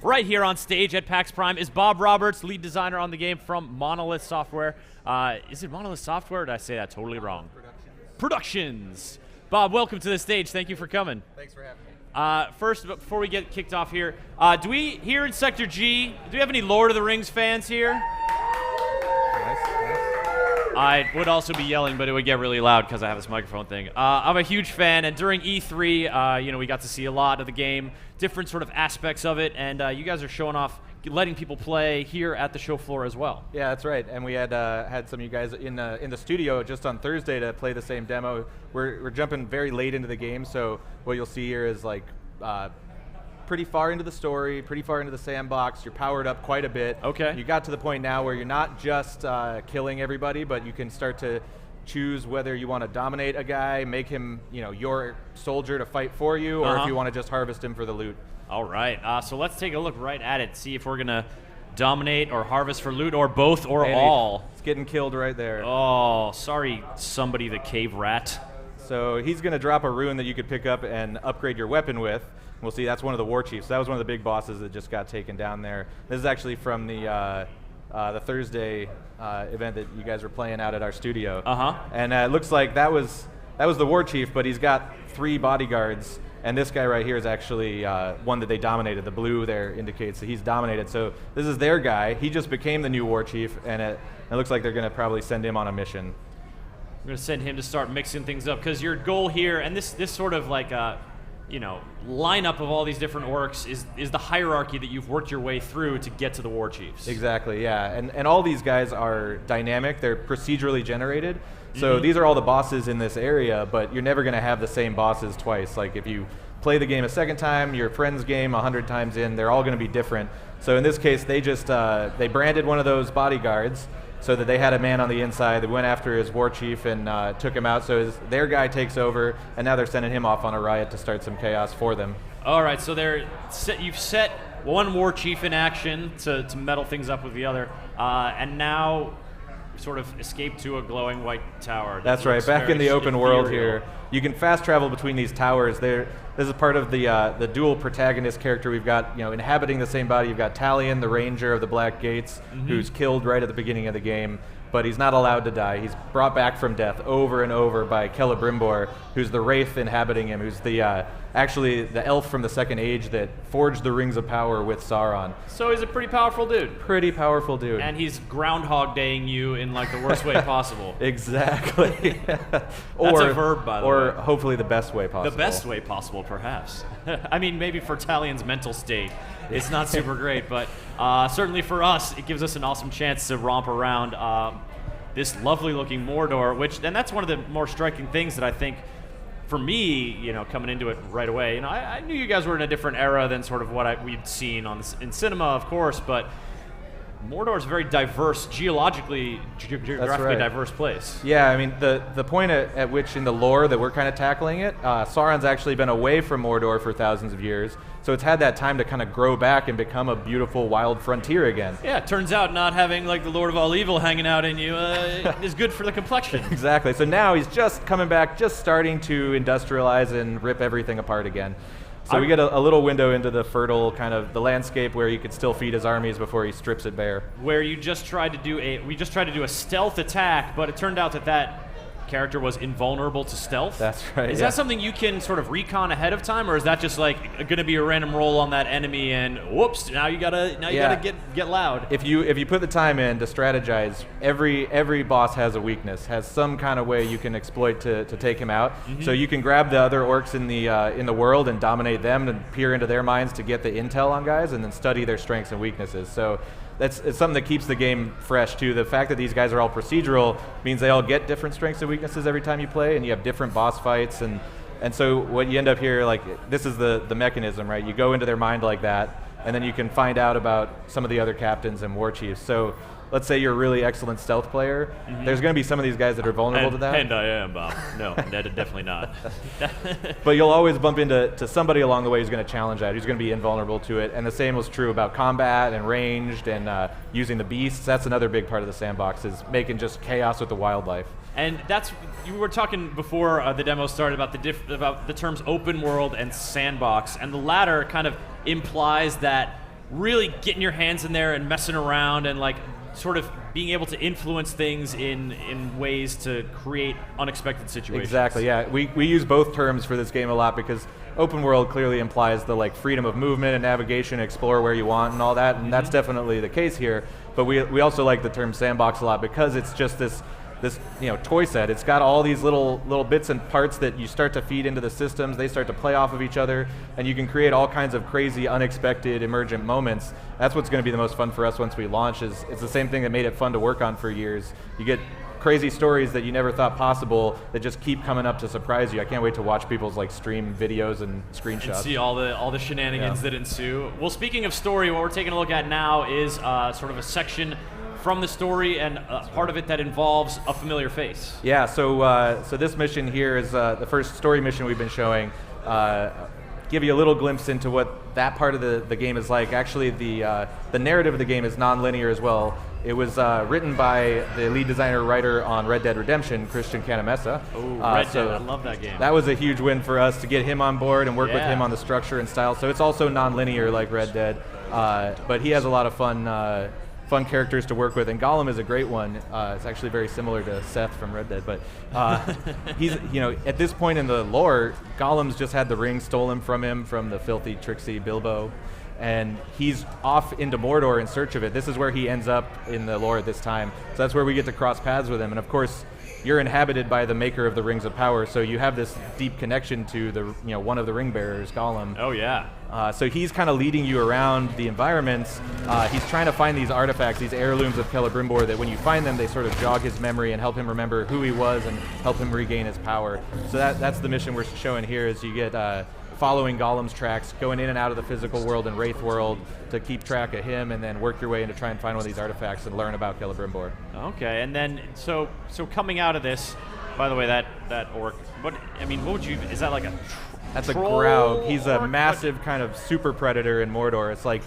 Right here on stage at PAX Prime is Bob Roberts, lead designer on the game from Monolith Software. Is it Monolith Software, or did I say that totally wrong? Productions. Bob, welcome to the stage. Thank you for coming. Thanks for having me. First, before we get kicked off here, do we, here in Sector G, do we have any Lord of the Rings fans here? Nice. I would also be yelling, but it would get really loud because I have this microphone thing. I'm a huge fan, and during E3, we got to see a lot of the game, different sort of aspects of it, and you guys are showing off, letting people play here at the show floor as well. Yeah, that's right. And we had some of you guys in the studio just on Thursday to play the same demo. We're jumping very late into the game, so what you'll see here is like pretty far into the story, pretty far into the sandbox. You're powered up quite a bit. Okay. You got to the point now where you're not just killing everybody, but you can start to choose whether you want to dominate a guy, make him your soldier to fight for you, or if you want to just harvest him for the loot. All right, so let's take a look right at it, see if we're going to dominate or harvest for loot, or both, or all. It's getting killed right there. Oh, sorry, somebody, the cave rat. So he's going to drop a rune that you could pick up and upgrade your weapon with. We'll see, that's one of the war chiefs. That was one of the big bosses that just got taken down there. This is actually from the Thursday event that you guys were playing out at our studio. And it looks like that was the war chief, but he's got 3 bodyguards. And this guy right here is actually one that they dominated. The blue there indicates that he's dominated. So this is their guy. He just became the new war chief, and it looks like they're going to probably send him on a mission. We're going to send him to start mixing things up, because your goal here, and this sort of like lineup of all these different orcs is the hierarchy that you've worked your way through to get to the war chiefs. Exactly, yeah. And all these guys are dynamic. They're procedurally generated. So these are all the bosses in this area, but you're never going to have the same bosses twice. Like if you play the game a second time, your friend's game 100 times in, they're all going to be different. So in this case, they just they branded one of those bodyguards so that they had a man on the inside that went after his war chief and took him out. So their guy takes over, and now they're sending him off on a riot to start some chaos for them. All right, so you've set one war chief in action to meddle things up with the other, and now sort of escape to a glowing white tower. That's right. Back in the open world here, you can fast travel between these towers. This is part of the dual protagonist character we've got. Inhabiting the same body, you've got Talion, the ranger of the Black Gates, who's killed right at the beginning of the game, but he's not allowed to die. He's brought back from death over and over by Celebrimbor, who's the wraith inhabiting him, who's actually the elf from the Second Age that forged the Rings of Power with Sauron. So he's a pretty powerful dude. Pretty powerful dude. And he's Groundhog Daying you in like the worst way possible. Exactly. That's a verb, by the way. Or hopefully the best way possible. The best way possible, perhaps. I mean, maybe for Talion's mental state, it's not super great, but certainly for us, it gives us an awesome chance to romp around this lovely-looking Mordor, and that's one of the more striking things that I think, for me, coming into it right away, I knew you guys were in a different era than sort of what we'd seen in cinema, of course, but Mordor is a very diverse, geographically diverse place. Yeah, I mean, the point at which in the lore that we're kind of tackling it, Sauron's actually been away from Mordor for thousands of years, so it's had that time to kind of grow back and become a beautiful wild frontier again. Yeah, it turns out not having like the Lord of all Evil hanging out in you is good for the complexion. Exactly, so now he's just coming back, just starting to industrialize and rip everything apart again. So we get a little window into the fertile kind of the landscape where he could still feed his armies before he strips it bare. Where we just tried to do a stealth attack, but it turned out that character was invulnerable to stealth. That's right. Is that something you can sort of recon ahead of time, or is that just like going to be a random roll on that enemy and whoops, now you gotta get loud? If you put the time in to strategize, every boss has a weakness, has some kind of way you can exploit to take him out. So you can grab the other orcs in the world and dominate them and peer into their minds to get the intel on guys and then study their strengths and weaknesses. So it's something that keeps the game fresh too. The fact that these guys are all procedural means they all get different strengths and weaknesses every time you play, and you have different boss fights, and so what you end up here, like, this is the mechanism, right? You go into their mind like that, and then you can find out about some of the other captains and war chiefs. So let's say you're a really excellent stealth player, there's going to be some of these guys that are vulnerable to that. And I am, Bob. No, definitely not. But you'll always bump into somebody along the way who's going to challenge that, who's going to be invulnerable to it. And the same was true about combat and ranged and using the beasts. That's another big part of the sandbox, is making just chaos with the wildlife. And you were talking before the demo started about the terms open world and sandbox, and the latter kind of implies that really getting your hands in there and messing around and like sort of being able to influence things in ways to create unexpected situations. Exactly, yeah. We use both terms for this game a lot because open world clearly implies the like freedom of movement and navigation, explore where you want and all that, and that's definitely the case here. But we also like the term sandbox a lot because it's just this toy set. It's got all these little bits and parts that you start to feed into the systems. They start to play off of each other, and you can create all kinds of crazy, unexpected, emergent moments. That's what's going to be the most fun for us once we launch. It's the same thing that made it fun to work on for years. You get crazy stories that you never thought possible that just keep coming up to surprise you. I can't wait to watch people's like stream videos and screenshots. And see all the shenanigans that ensue. Well, speaking of story, what we're taking a look at now is sort of a section from the story, and part of it that involves a familiar face. Yeah, so this mission here is the first story mission we've been showing. Give you a little glimpse into what that part of the game is like. Actually, the narrative of the game is non-linear as well. It was written by the lead designer writer on Red Dead Redemption, Christian Canamessa. Oh, Red Dead, I love that game. That was a huge win for us to get him on board and work with him on the structure and style. So it's also non-linear like Red Dead, but he has a lot of fun characters to work with, and Gollum is a great one. It's actually very similar to Seth from Red Dead, but he's, at this point in the lore, Gollum's just had the ring stolen from him from the filthy, tricksy Bilbo, and he's off into Mordor in search of it. This is where he ends up in the lore at this time, so that's where we get to cross paths with him, and of course, you're inhabited by the maker of the Rings of Power, so you have this deep connection to the one of the ring bearers, Gollum. Oh yeah. So he's kind of leading you around the environments. He's trying to find these artifacts, these heirlooms of Celebrimbor, that when you find them, they sort of jog his memory and help him remember who he was and help him regain his power. So that's the mission we're showing here, is you get following Gollum's tracks, going in and out of the physical world and Wraith world to keep track of him, and then work your way in to try and find one of these artifacts and learn about Celebrimbor. Okay, and then so coming out of this, by the way, that orc, what would you, is that like a That's a troll Graug. He's a orc? massive kind of super predator in Mordor. It's like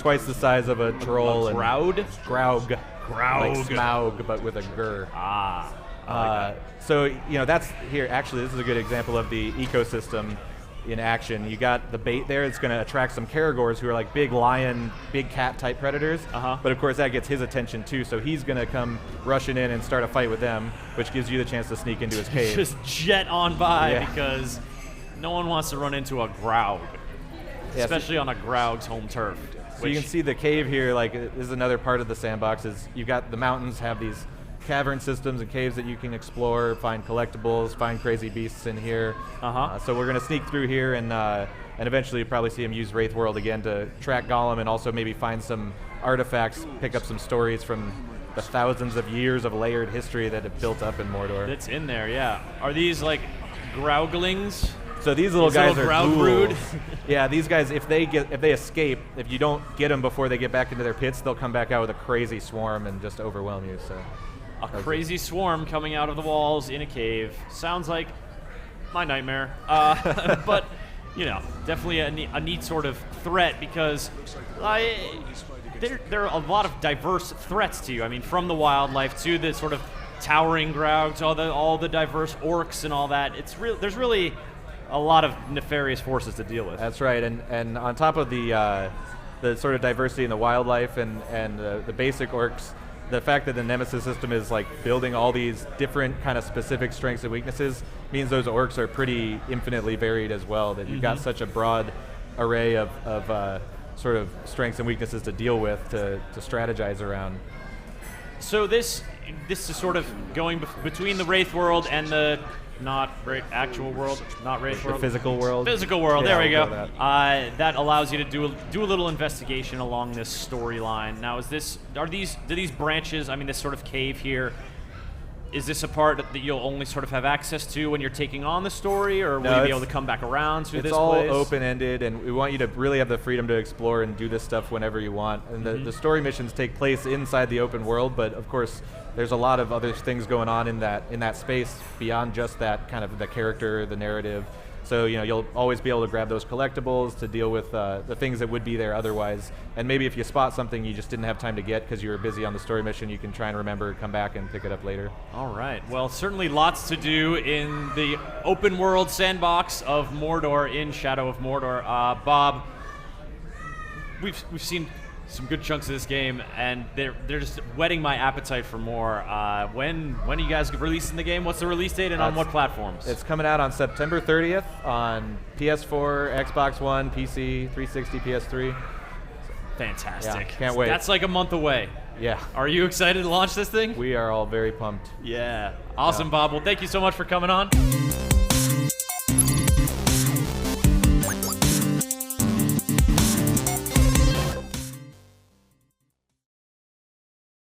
twice the size of a troll. A Graud? Graug. Graug. Like Smaug, but with a gur. Ah. I like that. So, that's here. Actually, this is a good example of the ecosystem in action. You got the bait there. It's going to attract some Caragors who are like big lion, big cat type predators. But of course, that gets his attention too. So he's going to come rushing in and start a fight with them, which gives you the chance to sneak into his cave. Just jet on by because no one wants to run into a Graug, especially on a Graug's home turf. So you can see the cave here. Like, this is another part of the sandbox. Is you've got the mountains have these cavern systems and caves that you can explore, find collectibles, find crazy beasts in here. So we're going to sneak through here and eventually you'll probably see him use Wraith World again to track Gollum and also maybe find some artifacts, pick up some stories from the thousands of years of layered history that have built up in Mordor. That's in there, yeah. Are these like Grauglings? So these little guys are Graubrood? ghouls. Yeah, these guys, if they escape, if you don't get them before they get back into their pits, they'll come back out with a crazy swarm and just overwhelm you. So a crazy swarm coming out of the walls in a cave. Sounds like my nightmare. But, definitely a neat sort of threat because there are a lot of diverse threats to you. I mean, from the wildlife to the sort of towering Graug to all the diverse orcs and all that. There's really a lot of nefarious forces to deal with. That's right, and on top of the sort of diversity in the wildlife and the basic orcs, the fact that the Nemesis system is like building all these different kind of specific strengths and weaknesses means those orcs are pretty infinitely varied as well, that you've got such a broad array of sort of strengths and weaknesses to deal with, to strategize around. So this is sort of going between the Wraith world and the actual world, not Wraith world. The physical world. Physical world, yeah, there we go. That. That allows you to do a little investigation along this storyline. Now, do these branches, this sort of cave here, is this a part that you'll only sort of have access to when you're taking on the story, or will you be able to come back around to this place? It's all open-ended, and we want you to really have the freedom to explore and do this stuff whenever you want. And the story missions take place inside the open world, but of course, there's a lot of other things going on in that space beyond just that kind of the character, the narrative. So you'll always be able to grab those collectibles to deal with the things that would be there otherwise. And maybe if you spot something you just didn't have time to get because you were busy on the story mission, you can try and remember, come back and pick it up later. All right. Well, certainly lots to do in the open world sandbox of Mordor in Shadow of Mordor. Bob, we've seen some good chunks of this game, and they're just whetting my appetite for more. When are you guys releasing the game? What's the release date, and on what platforms? It's coming out on September 30th on PS4, Xbox One, PC, 360, PS3. Fantastic. Yeah, can't wait. That's like a month away. Yeah. Are you excited to launch this thing? We are all very pumped. Yeah. Awesome, Yeah. Bob. Well, thank you so much for coming on.